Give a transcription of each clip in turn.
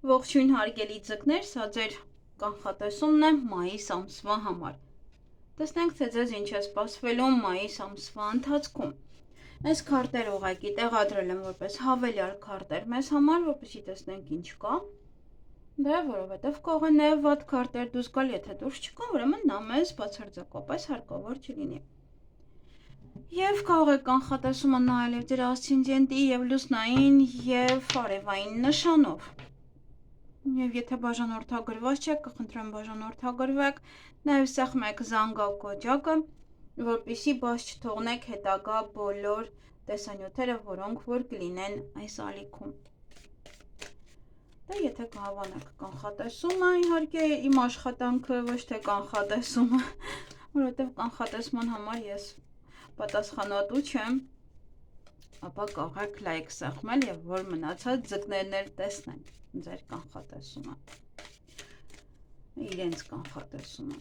Ողջույն հարգելի ձկներ, սա ձեր կանխատեսումն է մայիս ամսվա համար։ Տեսնենք, թե ձեզ ինչ է սպասվելու մայիս ամսվա ընթացքում։ Այս քարտերը ուղղակի տեղադրել եմ որպես հավելյալ քարտեր մեզ համար, որպեսզի տեսնենք ինչ կա։ Դա որովհետև կարող են նաև վատ քարտեր դուրս գալ, եթե դուրս չկա, ուրեմն նա մեզ բացարձակապես հարկավոր չլինի։ Եվ կարող եք կանխատեսումը նայել ձեր ասցենդենտի և լուսնային և արևային նշանով։ Եվ եթե բաժանորդագրված չեք, կխնդրեմ բաժանորդագրվեք, նաև սեղմեք մեկ զանգակոճակը, որպեսզի բաց չթողնեք հետագա բոլոր տեսանյութերը, որոնք որ կլինեն այս ալիքում։ Դա եթե կհավանեք կանխատեսումը, իհարկե իմ աշխատանքը ոչ թե կանխատեսումը, որովհետև կանխատեսման համար ես պատասխանատու չեմ, ապա կարող եք լայք սեղմել և որ մնացած ձկներն էլ տեսնեն ձեր կանխատեսումը, իրենց կանխատեսումը։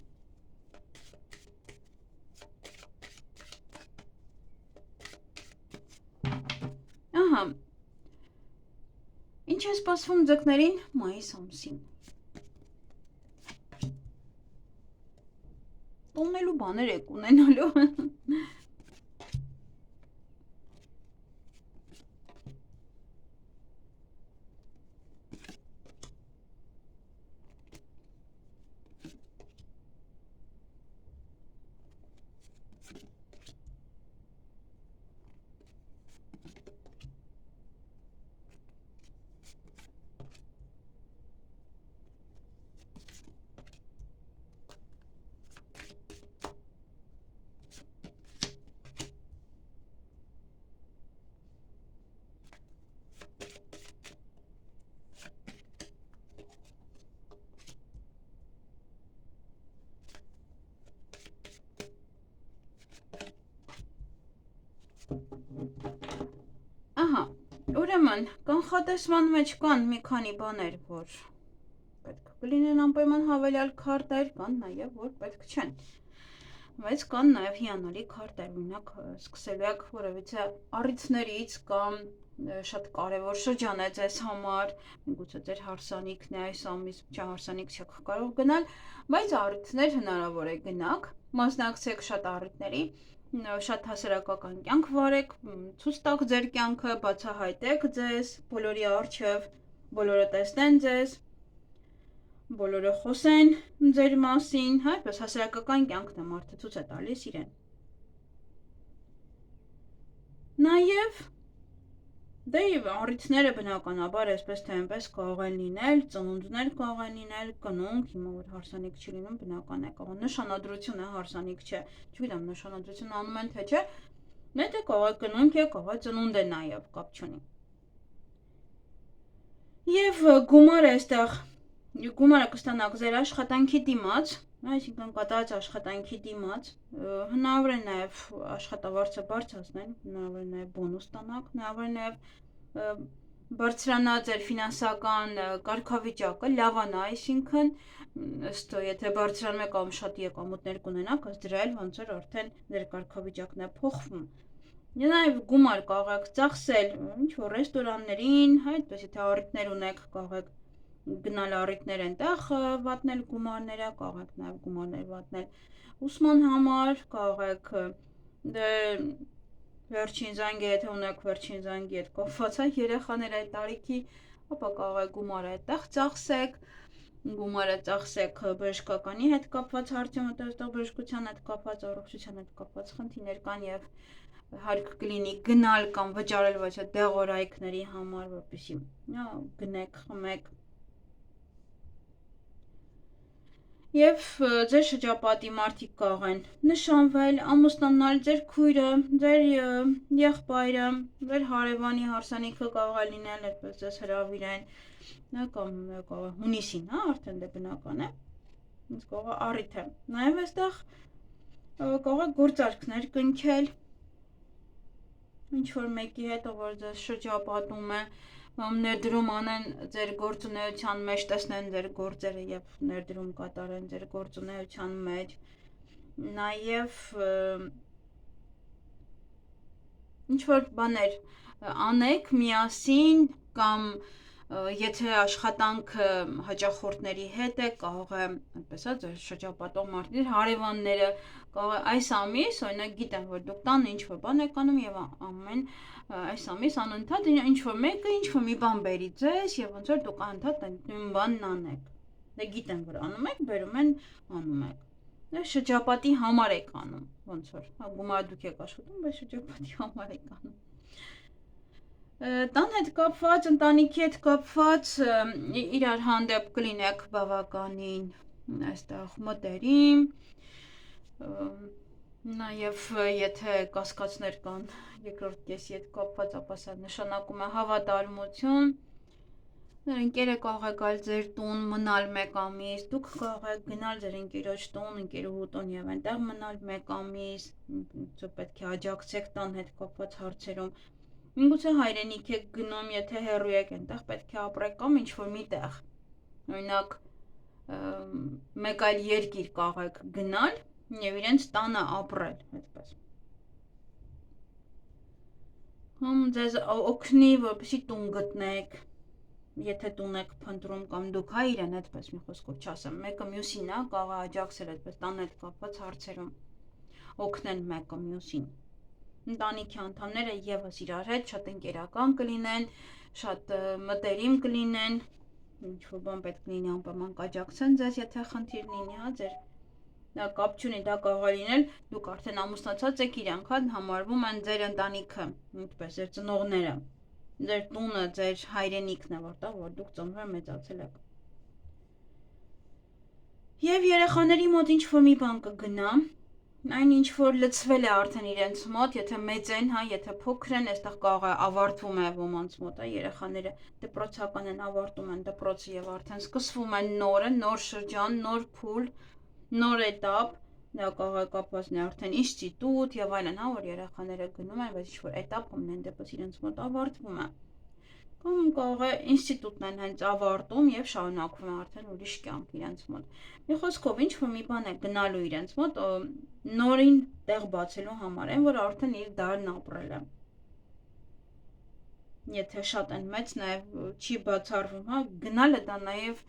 Ահա, ինչ է սպասվում ձկներին մայիս ամսին։ Տոնելու բաներ եք ունենալու։ Ահա, ուրեմն, կանխատեսման մեջ կան մի քանի բաներ, որ պետք կլինեն անպայման հավելյալ քարտեր, կան նաև, որ պետք չեն։ Բայց կան նաև հիանալի քարտեր, օրինակ սկսելու եք որևիցե առիթներից կամ շատ կարևոր շրջան է ձեզ համար, միգուցե ձեր հարսանիքն է այս ամիս, չէ հարսանիք չեք կարող գնալ, բայց առիթներ հնարավոր է գնաք, մասնակցեք շատ առիթների, շատ հասարակական կյանք վարեք, ցույց տաք ձեր կյանքը, բացահայտեք ձեզ բոլորի առջև, բոլորը տեսնեն ձեզ, բոլորը խոսեն ձեր մասին, այդպես հասարակական կյանքն է, մարդը ցույց է տալիս իրեն։ Նաև դե եւ առիթները բնականաբար այսպես թե այնպես կարող են լինել, ծնունդներ կարող են լինել, կնունք, հիմա որ հարսանիք չի լինում, բնական է, կարող նշանադրություն է, հարսանիք չէ, չգիտեմ նշանադրություն անում են թե չէ, դե կարող է կնունք է, կարող է ծնունդ է նաև, կապ չունի։ Եվ գումարը այստեղ, գումարը կստանաք ձեր աշխատանքի դիմաց, այսինքն կատարած աշխատանքի դիմաց, հնարավոր է նաև աշխատավարձը բարձրացնել, հնարավոր է նաև բոնուս ստանաք, հնարավոր է նաև բարձրանա ձեր ֆինանսական կարգավիճակը, լավանա, այսինքն, ըստ եթե բարձրանում եք կամ շատ եկամուտներ կունենաք, ըստ դրա էլ ոնց որ արդեն ձեր կարգավիճակն է փոխվում։ Նաև գումար կարող եք ծախսել ինչ-որ ռեստորաններին, այդպես եթե առիթներ ունեք, կարող եք գնալ առիթներ այնտեղ վատնել գումարները, կարող եք նաև գումարներ վատնել ուսման համար, կարող եք վերջին զանգը, եթե ունեք վերջին զանգի հետ կապված երեխաներ այդ տարիքի, ապա կարող եք գումարը այդտեղ ծախսեք, գումարը ծախսեք բժշկականի հետ կապված հարցում, այդտեղ բժշկության հետ կապված, առողջության հետ կապված խնդիրներ կան եւ հարկ կլինի գնալ կամ վճարել ոչ դեղորայքների համար, որպեսզի գնեք, խմեք։ Եվ ձեր շրջապատի մարդիկ կարող են նշանվել, ամուսնանալ, ձեր քույրը, ձեր եղբայրը, ձեր հարևանի հարսանիքը կարող է լինել, այդպես ձեզ հրավիրեն, կամ կարող է հունիսին, արդեն դե բնական է, կարող է առիթ է։ Նաև այստեղ կարող է գործարքներ կնքել, ինչ-որ մեկի հետ, որ ձեզ շրջապատում է, ներդրում անեն ձեր գործունեության մեջ, տեսնեն ձեր գործերը և ներդրում կատարեն ձեր գործունեության մեջ, նաև ինչ-որ բաներ անեք միասին կամ Եթե աշխատանքը հաճախորդների հետ է, կարող է, այդպես է, ձեր շրջապատող մարդիկ, հարևանները, կարող է այս ամիս, օրինակ գիտեն, որ դուք տանը ինչ-որ բան եք անում եւ ամեն այս ամիս անընդհատ ինչ-որ մեկը ինչ-որ մի բան բերի ձեզ եւ ոնց որ դուք անընդհատ նույն բանն անեք։ Դե գիտեն, որ անում եք, բերում են, անում եք։ Դե շրջապատի համար եք անում, ոնց որ, գումար դուք եք աշխատում, բայց շրջապատի համար եք անում։ Տան հետ կապված, ընտանիքի հետ կապված իրար հանդեպ կլինեք բավականին այստեղ մտերիմ, նաև եթե կասկածներ կան երկրորդ կեսի հետ կապված, ապա սա նշանակում է հավատարմություն, ընկերը կարող է գալ ձեր տուն, մնալ 1 ամիս, դուք կարող եք գնալ ձեր ընկերոջ տուն, ընկերուհու տուն եւ այնտեղ մնալ 1 ամիս, պետք է աջակցեք տան հետ կապված հարցերում։ Միգուցե հայրենիք եք գնում, եթե հեռու եք, այնտեղ պետք է ապրեք կամ ինչ-որ մի տեղ։ Օրինակ, մեկ այլ երկիր կարող եք գնալ եւ իրենց տանը ապրել, այդպես։ Կամ ձեզ օգնի, որպեսզի տուն գտնեք, եթե տուն եք փնտրում կամ դուք հայր են, այդպես մի խոսքով չասեմ, մեկը մյուսին է, կարող է աջակցել այդպես տան հետ կապված հարցերում, օգնեն մեկը մյուսին։ Ընտանիքի անդամները եւս իրար հետ շատ ընկերական կլինեն, շատ մտերիմ կլինեն, ինչ-որ բան պետք լինի անպայման կաջակցեն ձեզ, եթե խնդիր լինի, հա, ձեր դա կապ չունի, դա կարող է լինել, դուք արդեն ամուսնացած եք, իրանք համարվում են ձեր ընտանիքը, այդպես ձեր ծնողները, ձեր տունը, ձեր հայրենիքն է, որտեղ որ դուք ծնվել մեծացել եք։ Եվ երեխաների մոտ ինչ-որ մի բան կգնա, այն ինչ որ լցվել է արդեն իրենց մոտ, եթե մեծ են, հա, եթե փոքր են, այստեղ կարող է ավարտվում է ոմանց մոտ, հա, երեխաները դպրոցական են, ավարտում են դպրոցը եւ արդեն սկսվում է նորը, նոր շրջան, նոր փուլ, նոր էտապ, դա կարող է կապված լինի արդեն ինստիտուտ եւ այլն, հա, որ երեխաները գնում են, բայց ինչ որ էտապ ամեն դեպս իրենց մոտ ավարտվում է։ Կամ կարող է ինստիտուտն են հենց ավարտում եւ շարունակվում է արդեն ուրիշ կյանք իրենց մոտ։ Մի խոսքով ինչ որ մի բան է գնալու իրենց մոտ, նորին տեղ բացելու համար են, որ արդեն իր դարն ապրել է։ Եթե շատ են մեծ, նաեւ չի բացառվում, հա, գնալը դա նաեւ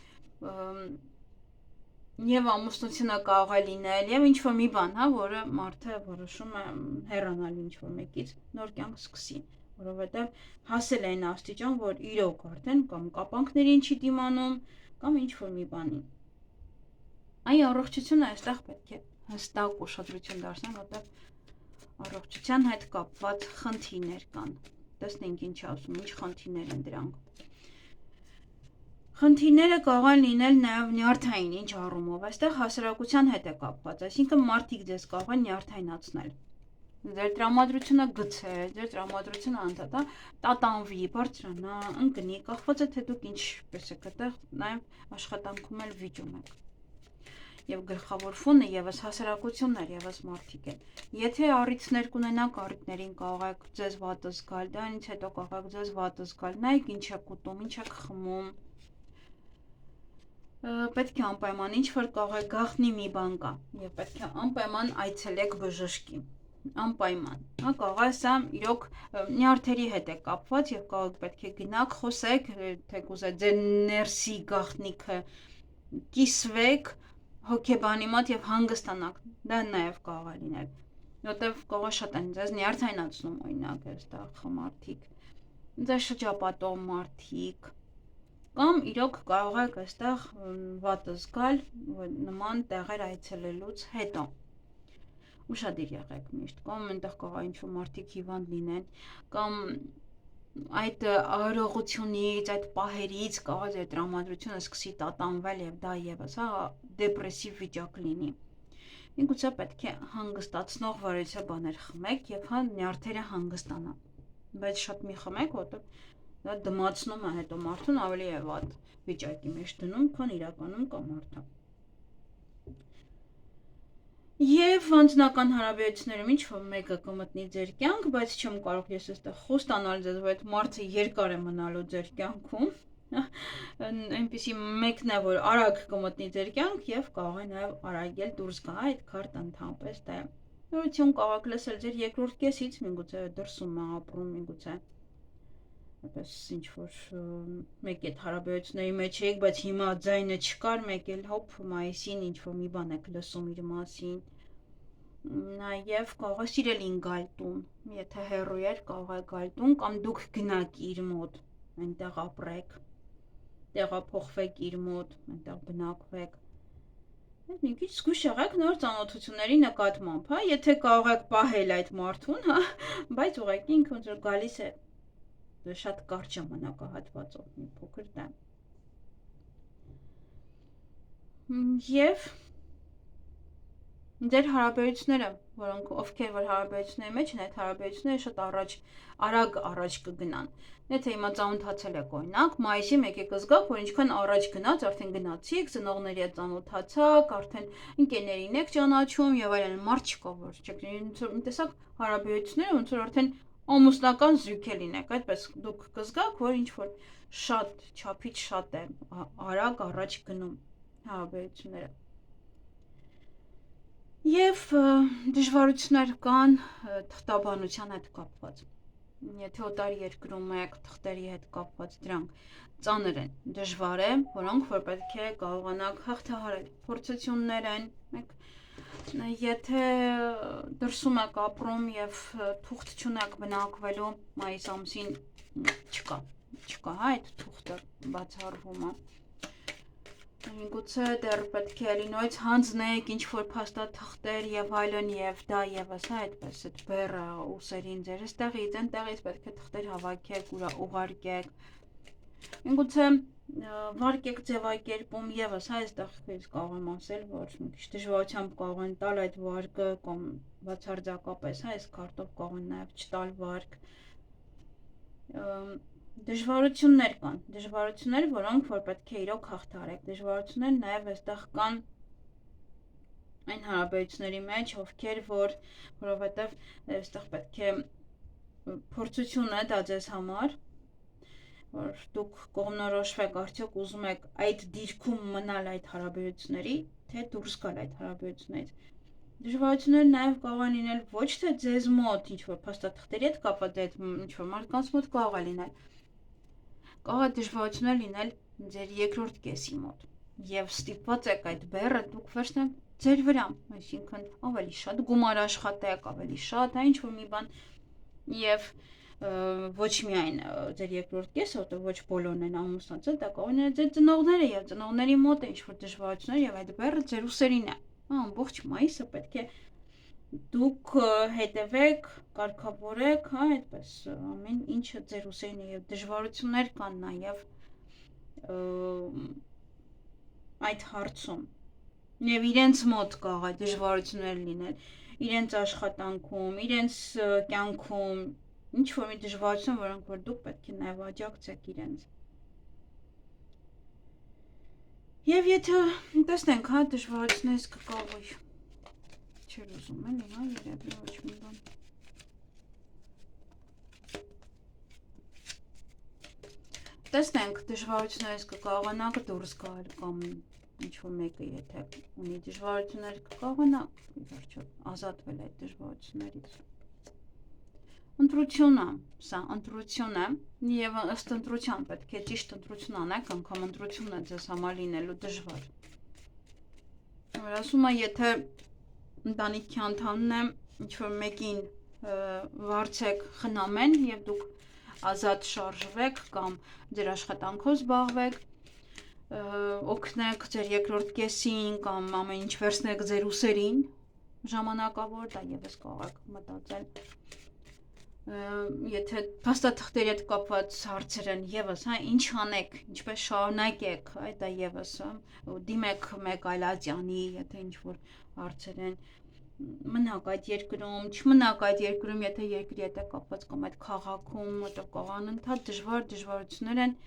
եւ ամուսնությունը կարող է լինել եւ ինչ որ մի բան, հա, որը մարդը որոշում է հեռանալ ինչ որ մեկից, նոր կյանք սկսի, որովհետեւ հասել է այն աստիճան, որ իրոք արդեն կամ կապանքներին չի դիմանում, կամ ինչ որ մի բանի։ Այ առողջությունը այստեղ պետք է հստակ ուշադրություն դարձնել, որտեղ առողջության հետ կապված խնդիրներ կան։ Տեսնենք ինչ ասում, ինչ խնդիրներ են դրանք։ Խնդիրները կարող են լինել նաև նյարդային, ինչ առումով, այստեղ հասարակության հետ է կապված, այսինքն մարդիկ ձեզ կարող են նյարդայնացնել։ Ձեր տրամադրությունը գցել, ձեր տրամադրությունը անդադար տատանվի, բարձրանա, ընկնի, կախված է թե դուք ինչպես եք այդտեղ նաև աշխատանքում էլ վիճում եք։ Եվ գլխավոր ֆոնը եւս հասարակությունն է, եւս մարդիկ են։ Եթե առիթներ կունենաք, առիթներին կարող եք ձեզ վատը զգալ, դրանից հետո կարող եք ձեզ վատը զգալ, նայեք ինչ եք ուտում, ինչ եք խմում։ Պետք է անպայման ինչ որ կարող է գաղտնի մի բան կա, եւ պետք է անպայման այցելեք բժշկի։ Անպայման, հա, կարող է սա իրոք նյարդերի հետ է կապված եւ կարող պետք է գնաք, խոսեք, թեկուզ է ձեր ներսի գաղտնիքը կիսվեք հոգեբանի մոտ եւ հանգստանաք, դա նաեւ կարող է լինել, որտեւ կարող է շատ են ձեզ նյարդայնացնում, օրինակ, այստեղ մարդիկ, ձեզ շրջապատող մարդիկ, կամ իրոք կարող եք այստեղ վատը զգալ նման տեղեր այցելելուց հետո։ Ուշադիր եղեք միշտ, կամ այնտեղ կարող է ինչ-որ մարդիկ հիվանդ լինեն, կամ այդ արարողությունից, այդ պահերից կարող է ձեր տրամադրությունը սկսի տատանվել եւ դա եւս, հա, դեպրեսիվ վիճակ լինի։ Միգուցե պետք է հանգստացնող վարույցը բաներ խմեք եւ հա նյարդերը հանգստանան, բայց շատ մի խմեք, որտեղ դա դմացնում է հետո մարդուն ավելի է վատ վիճակի մեջ դնում, քան իրականում կա մարդը։ Եվ անձնական հարաբերություններում ինչ որ մեկը կմտնի ձեր կյանք, բայց չեմ կարող ես այստեղ խոստանալ ձեզ, որ այդ մարդը երկար է մնալու ձեր կյանքում։ Այնպեսի մեկն է, որ արագ կմտնի ձեր կյանք եւ կարող է նաեւ արագ էլ դուրս գա այդ քարտը ընդհանրապես դա։ Նորություն կարող եք լսել ձեր երկրորդ կեսից, միգուցե դրսում է ապրում, միգուցե Այդպես ինչ որ մեկ այդ հարաբերությունների մեջ եք, բայց հիմա ձայնը չկար, մեկ էլ հոп մայիսին ինչ որ մի բան եք լսում իր մասին։ Նաև կարող է սիրելին գալ տուն, եթե հեռու էր, կարող է գալ տուն կամ դուք գնաք իր մոտ, այնտեղ ապրեք, տեղափոխվեք իր մոտ, այնտեղ բնակվեք։ Այդ մի քիչ զգույշ եղեք նոր ծանոթությունների նկատմամբ, հա, եթե կարող եք պահել այդ մարդուն, հա, բայց ուղղակի ինքը ոնց որ գալիս է շատ կարճ ժամանակահատվածով մի փոքր տեմ։ Եվ ձեր հարաբերությունները, որոնք ովքեր որ հարաբերությունների մեջ են, այդ հարաբերությունները շատ արագ առաջ կգնան։ Եթե հիմա ծանոթացել եք օրինակ, մայիսի 1-ը կզգաք, որ ինչքան առաջ գնաց, արդեն գնացիք, ծնողների հետ ծանոթացաք, արդեն ընկերներին եք ճանաչում եւ այլն, մարդ չկա որ չեք։ Տեսակ հարաբերությունները ոնց որ արդեն ամուսնական զույգ է լինեք, այդպես դուք կզգաք, որ ինչ որ շատ չափից շատ է արագ առաջ գնում հարաբերությունները։ Եվ դժվարություններ կան թղթաբանության հետ կապված։ Եթե օտար երկրում եք, թղթերի հետ կապված դրանք ծանր են, դժվար է, որոնք որ պետք է կարողանաք հաղթահարել։ Փորձություններ են, եթե դրսում եք ապրում եւ թուղթ չունեք բնակվելու, մայիս ամսին չկա, հա, այդ թուղթը բացառվում է։ Գուցե դեռ պետք է լինոյց հանձնեք ինչ-որ փաստաթղթեր եւ այլն եւ դա եւս հա այդպես այդ բեռը ուսերին ձեր այստեղից այնտեղից պետք է թղթեր հավաքեք, ուղարկեք։ Գուցե վարկեք ձևակերպում եւս հա այստեղ կարող եմ ասել, որ մի քիչ դժվարությամբ կարող են տալ այդ վարկը կամ բացարձակապես հա այս քարտով կարող են նաեւ չտալ վարկ։ Դժվարություններ կան, դժվարություններ, որոնք որ պետք է իրոք հաղթահարեք, դժվարություններ նաև այստեղ կան այն հարաբերությունների մեջ, ովքեր որովհետև այստեղ պետք է փորձություն է դա ձեզ համար, որ դուք կողմնորոշվեք, արդյոք ուզում եք այդ դիրքում մնալ այդ հարաբերությունների, թե դուրս գալ այդ հարաբերություններից։ Դժվարությունները նաև կարող են լինել ոչ թե ձեզ մոտ ինչ-որ փաստաթղթերի հետ կապված, այդ ինչ-որ մարդկանց մոտ կարող է լինել։ Կարող է դժվարություններ լինել ձեր երկրորդ կեսի մոտ եւ ստիպված եք այդ բեռը դուք վերցնեք ձեր վրա, այսինքն ավելի շատ գումար աշխատեք, ավելի շատ այն ինչ-որ մի բան եւ ոչ միայն ձեր երկրորդ կեսը, որտեղ ոչ բոլորն են ամուսնացել, դա կարող է ձեր ծնողները եւ ծնողների մոտ է ինչ-որ դժվարություններ եւ այդ բեռը ձեր ուսերին է։ Ամբողջ մայիսը պետք է դուք հետևեք, կարգավորեք, հա, այդպես ամեն ինչը ձեր ուսերին է եւ դժվարություններ կան նաեւ այդ հարցում։ Եվ իրենց մոտ կարող է դժվարություններ լինել, իրենց աշխատանքում, իրենց կյանքում, ինչ որ մի դժվարություն, որոնք որ դուք պետք է նաեւ աջակցեք իրենց։ Եվ եթե տեսնենք, հա, դժվարություններից կկարողի չեր ուզում էլի, հա, երևի ոչ մի բան։ Տեսնենք, դժվարություններից կկարողանաք դուրս գալ կամ ինչ-որ մեկը եթե ունի դժվարություններ կկարողանա վերջո ազատվել այդ դժվարություններից։ Ընտրությունը, սա ընտրություն է եւ ըստ ընտրության պետք է ճիշտ ընտրություն անեք, անգամ ընտրությունն է ձեզ համար լինելու դժվար։ Որ ասում է, եթե ընտանիքի անդամն է ինչ-որ մեկին վարձեք խնամեն եւ դուք ազատ շարժվեք կամ ձեր աշխատանքով զբաղվեք, օգնեք ձեր երկրորդ կեսին կամ ամեն ինչ վերցնեք ձեր ուսերին ժամանակավոր, դա եւս կարող եք մտածել։ Եթե փաստաթղթերի հետ կապված հարցեր են եւս, հա, ինչ անեք, ինչպես շարունակեք, այ դա եւս դիմեք մեկ այլ ատյանի, եթե ինչ որ հարցեր են, մնաք այդ երկրում, չմնաք այդ երկրում, եթե երկրի հետ է կապված կամ այդ քաղաքում, որտեղ կարող անընդհատ դժվարություններ են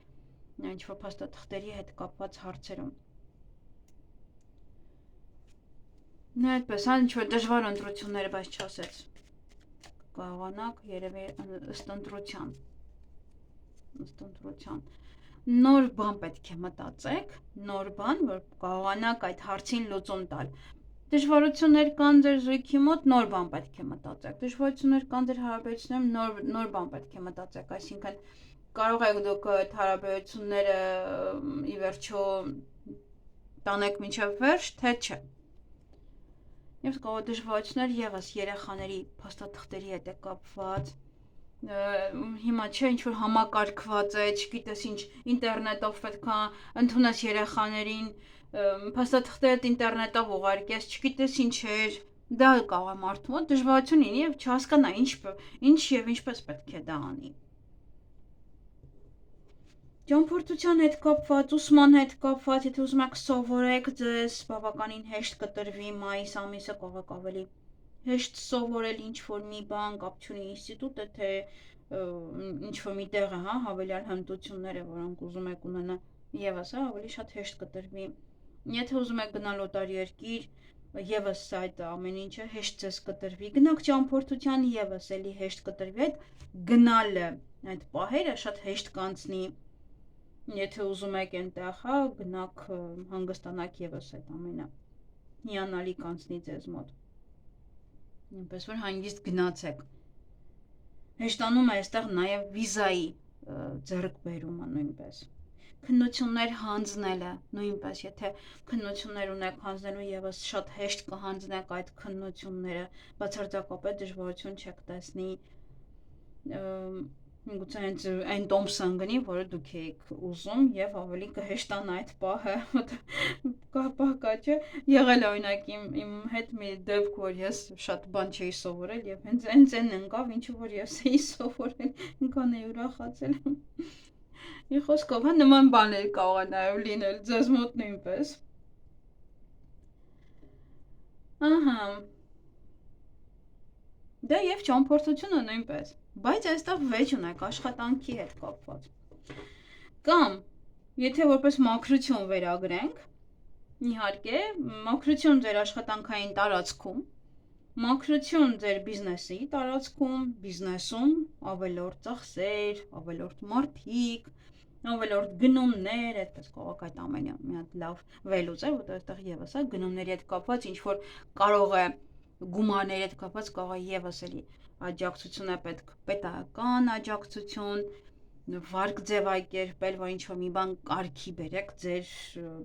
ինչ որ փաստաթղթերի հետ կապված հարցերում։ Նա այդպես, հա, ինչ որ դժվար ընտրություններ, բայց չասեց։ Կարողանաք երևի ըստ ընտրության։ Նոր բան պետք է մտածեք, նոր բան, որ կարողանաք այդ հարցին լուծում տալ։ Դժվարություններ կան ձեր զույգի մոտ, նոր բան պետք է մտածեք։ Դժվարություններ կան ձեր հարաբերություններում, նոր բան պետք է մտածեք, այսինքն կարող եք դուք այդ հարաբերությունները ի վերջո տանեք մինչև վերջ, թե չէ։ Եվ կարող դժվարություններ եւս երեխաների փաստաթղթերի հետ է կապված։ Հիմա չէ ինչ որ համակարգված է, չգիտես ինչ ինտերնետով պետքա ընդունես երեխաներին, փաստաթղթերդ ինտերնետով ուղարկես, չգիտես ինչեր, դա կարող է մարդու մոտ դժվարություն լինի եւ չհասկանա ինչ եւ ինչպես պետք է դա անի։ Ճամփորդության հետ կապված, ուսման հետ կապված, եթե ուզում եք սովորեք, ձեզ բավականին հեշտ կտրվի մայիս ամիսը, կարող եք ավելի հեշտ սովորել ինչ-որ մի բան, կապ չունի ինստիտուտ է, թե ինչ-որ մի տեղ է, հա, հավելյալ հմտությունները, որոնք ուզում եք ունենալ, եւս ավելի շատ հեշտ կտրվի։ Եթե ուզում եք գնալ օտար երկիր, եւս այդ ամեն ինչը հեշտ ձեզ կտրվի։ Գնաք ճամփորդության, եւս էլի հեշտ կտրվի, այդ գնալը, այդ պահերը շատ հեշտ կանցնի։ Եթե ուզում եք այնտեղ, հա, գնաք հանգստանաք եւս այդ ամենը հիանալի կանցնի ձեզ մոտ։ Այնպես որ հանգիստ գնացեք։ Հեշտանում է այստեղ նաեւ վիզայի ձեռքբերումը նույնպես։ Քննություններ հանձնելը նույնպես, եթե քննություններ ունեք հանձնելու եւս շատ հեշտ կհանձնեք այդ քննությունները, բացարձակապես դժվարություն չեք տեսնի։ Միգուցե հենց այն տոմսը ընկնի, որը դուք եք ուզում եւ ավելի կհեշտանա այդ պահը։ Կապակա չէ։ Եղել է օրինակ իմ հետ մի դեպք, որ ես շատ բան չէի սովորել եւ հենց այն ընկավ, ինչը որ ես էի սովորել, ինքան էի ուրախացել։ Ի խոսքով, հա, նման բաներ կարող է նաեւ լինել ձեզ մոտ նույնպես։ Ահա։ Դա եւ ճամփորդությունը նույնպես։ Բայց այստեղ վեճ ունեք աշխատանքի հետ կապված։ Կամ, եթե որպես մաքրություն վերագրենք, իհարկե, մաքրություն ձեր աշխատանքային տարածքում, մաքրություն ձեր բիզնեսի տարածքում, բիզնեսում, ավելորդ ծախսեր, ավելորդ մարդիկ, ավելորդ գնումներ, այդպես կարող այդ ամենը մի հատ լավ վերլուծել, որտեղ այստեղ եւս է գնումների հետ կապված, ինչ որ կարող է գումարների հետ կապված կարող է եւս էլի աջակցություն է պետք, պետական աջակցություն, վարկ ձևակերպել, որ ինչ-որ մի բան կարգի բերեք ձեր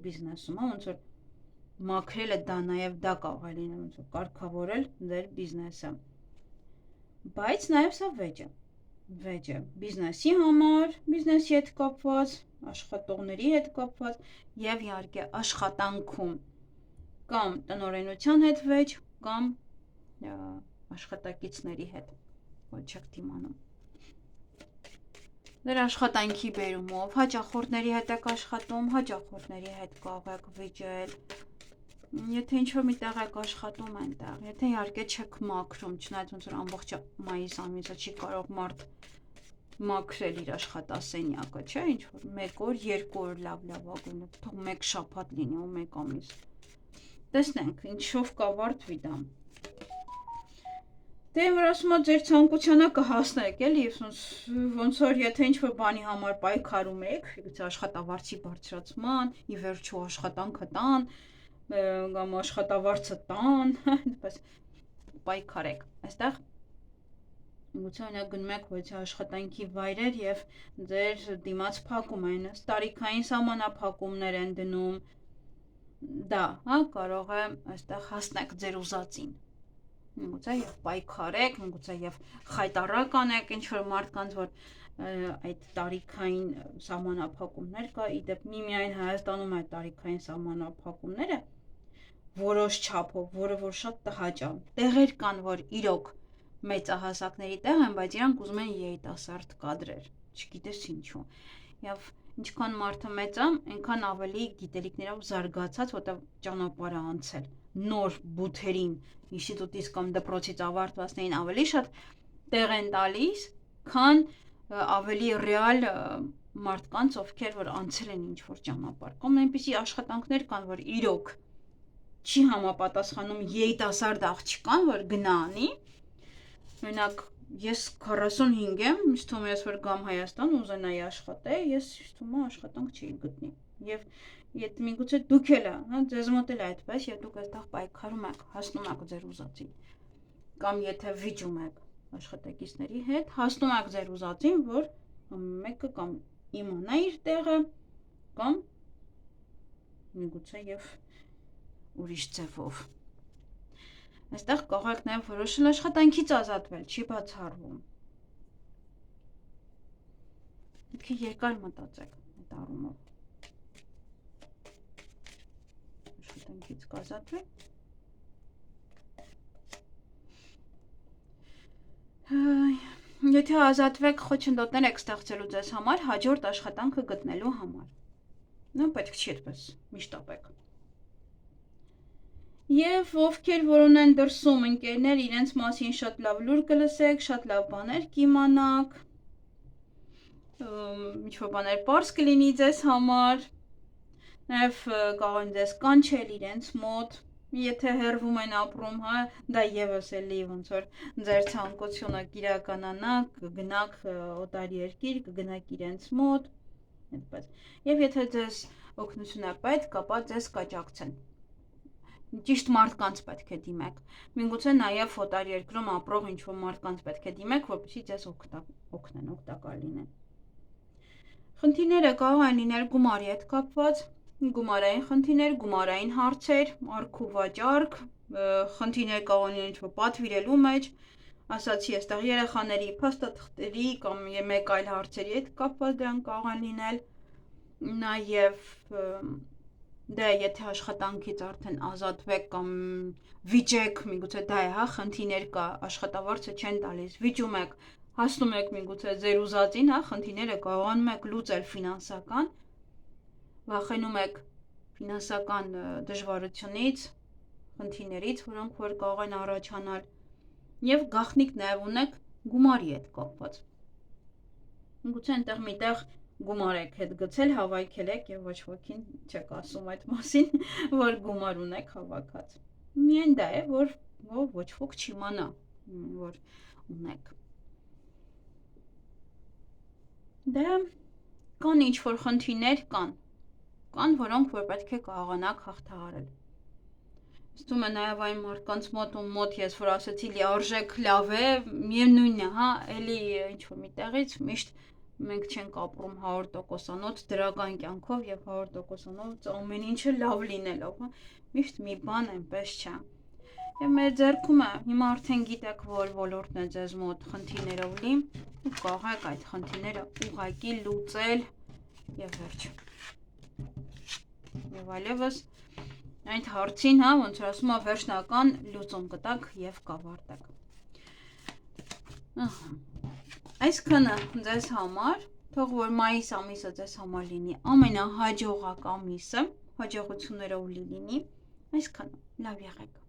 բիզնեսում, ոնց որ մաքրելը դա նաև դա կարող է լինել, ոնց որ կարգավորել ձեր բիզնեսը։ Բայց նաև սա վեճ է բիզնեսի համար, բիզնեսի հետ կապված, աշխատողների հետ կապված եւ իհարկե աշխատանքում կամ տնօրենության հետ վեճ կամ աշխատակիցների հետ, ոչ չեք դիմանում։ Դեր աշխատանքի բերումով, հաճախորդների հետ եք աշխատում, հաճախորդների հետ կարող եք վիճել, եթե ինչ-որ մի տեղ եք աշխատում այնտեղ, եթե իհարկե չեք մաքրում, չնայած ոնց որ ամբողջ մայիս ամիսը չի կարող մարդ մաքրել իր աշխատասենյակը, չէ, ինչ-որ 1 օր, 2 օր լավ թող 1 շաբաթ լինի ու 1 ամիս։ Տեսնենք, ինչով կավարտվի դա։ Դե որ ասում եմ ձեր ցանկությանը կհասնեք, էլի, ոնց որ եթե ինչ-որ բանի համար պայքարում եք, գուցե աշխատավարձի բարձրացման, ի վերջո աշխատանքը տան, կամ աշխատավարձը տան, այդպես պայքարեք։ Այստեղ գուցե օրինակ գնում եք ոչ աշխատանքի վայրեր եւ ձեր դիմաց փակում են, տարիքային սահմանափակումներ են դնում։ Դա, հա, կարող է այստեղ հասնեք ձեր ուզածին։ Գուցե եւ պայքարեք, գուցե եւ խայտարակ անեք ինչ-որ մարդկանց, որ այդ տարիքային սահմանափակումներ կա, իդեպ միայն Հայաստանում այդ տարիքային սահմանափակումները որոշ չափով, որը որ շատ տհաճ է։ Տեղեր կան, որ իրոք մեծահասակների տեղ են, բայց իրանք ուզում են երիտասարդ կադրեր, չգիտես ինչու։ Եվ ինչքան մարդը մեծ է, այնքան ավելի գիտելիքներով զարգացած, որտեղ ճանապարհ է անցել նոր բութերին, ինստիտուտից կամ դպրոցից ավարտվածներին ավելի շատ տեղ են տալիս, քան ավելի ռեալ մարդկանց, ովքեր որ անցել են ինչ-որ ճանապարհ։ Կամ այնպիսի աշխատանքներ կան, որ իրոք չի համապատասխանում երիտասարդ աղջկան, որ գնա անի։ Օրինակ, ես 45 եմ, ինձ թվում է ես որ գամ Հայաստան ուզենայի աշխատել, ես ինձ թվում է աշխատանք չի գտնի։ Եվ եթե միգուցե դուք էլ, հա, ձեզ մոտ էլ այդպես, եւ դուք այստեղ պայքարում եք, հասնում եք ձեր ուզածին։ Կամ եթե վիճում եք աշխատակիցների հետ, հասնում եք ձեր ուզածին, որ կամ մեկը կամ իմանա իր տեղը, կամ միգուցե եւ ուրիշ ձևով։ Այստեղ կարող եք նաև որոշել աշխատանքից ազատվել, չի բացառվում։ Պետք է երկար մտածեք այդ առումով։ Աշխատանքից կազատվեք։ Եթե ազատվեք, խոչընդոտներ եք ստեղծելու ձեզ համար, հաջորդ աշխատանքը գտնելու համար։ Նա պետք չի այդպես միշտ ապեք։ Եվ ովքեր որ ունեն դրսում ընկերներ, իրենց մասին շատ լավ լուր կլսեք, շատ լավ բաներ կիմանաք, ինչ-որ բաներ պարզ կլինի ձեզ համար, նաև կարող են ձեզ կանչել իրենց մոտ, եթե հեռվում են ապրում, հա, դա եւս էլի ոնց որ ձեր ցանկությունը կիրականանա, կգնաք օտար երկիր, կգնաք իրենց մոտ, այդպես։ Եվ եթե ձեզ օգնություն է պետք, ապա ձեզ կաջակցեն։ Ճիշտ մարդկանց պետք է դիմեք։ Միգուցե նաև օտար երկրում ապրող ինչ-որ մարդկանց պետք է դիմեք, որպեսզի ձեզ օգնեն, օգտակար լինեն։ Խնդիրները կարող են լինել գումարի հետ կապված, գումարային խնդիրներ, գումարային հարցեր, արք ու վաճառք, խնդիրներ կարող են լինել ինչ-որ պատվիրելու մեջ, ասացի այստեղ երեխաների փաստաթղթերի կամ մեկ այլ հարցերի հետ կապված դրանք կարող են լինել, նաև Դե եթե աշխատանքից արդեն ազատվեք կամ վիճեք, միգուցե դա է, հա, խնդիրներ կա, աշխատավարձը չեն տալիս, վիճում եք, հասնում եք միգուցե ձեր ուզածին, հա, խնդիրները կարողանում եք լուծել ֆինանսական, վախենում եք ֆինանսական դժվարությունից, խնդիրներից, որոնք որ կարող են առաջանալ, եւ գաղտնիք նաեւ ունեք գումարի հետ կապված։ Միգուցե այնտեղ միտեղ գումար եք հետ գցել, հավաքել եք եւ ոչ ոքին չեք ասում այդ մասին, որ գումար ունեք հավաքած։ Միայն դա է, որ ոչ ոք չիմանա, որ ունեք։ Դե կան ինչ-որ խնդիրներ կան, որոնք որ պետք է կարողանաք հաղթահարել։ Ստում է նաև այն մարդկանց մոտ ես որ ասացի լիարժեք լավ է, միևնույնն է, հա, էլի ինչ-որ մի տեղից միշտ մենք չենք ապրում 100%-անոց դրական կյանքով եւ 100%-անոց ամեն ինչը լավ լինելով, հա, միշտ մի բան այնպես չէ։ Եվ մեր ձեռքում է, հիմա արդեն գիտեք, որ ոլորտն է ձեզ մոտ խնդիրներով լի, ու կարող եք այդ խնդիրները ուղղակի լուծել եւ վերջ։ Եվ այլևս այդ հարցին, հա, ոնց որ ասում է, վերջնական լուծում կտակ եւ կավարտեք։ Այսքանը ձեզ համար, թող որ մայիս ամիսը ձեզ համար լինի ամենահաջողակ ամիսը, հաջողություններով լինի, այսքանը, լավ եղեք։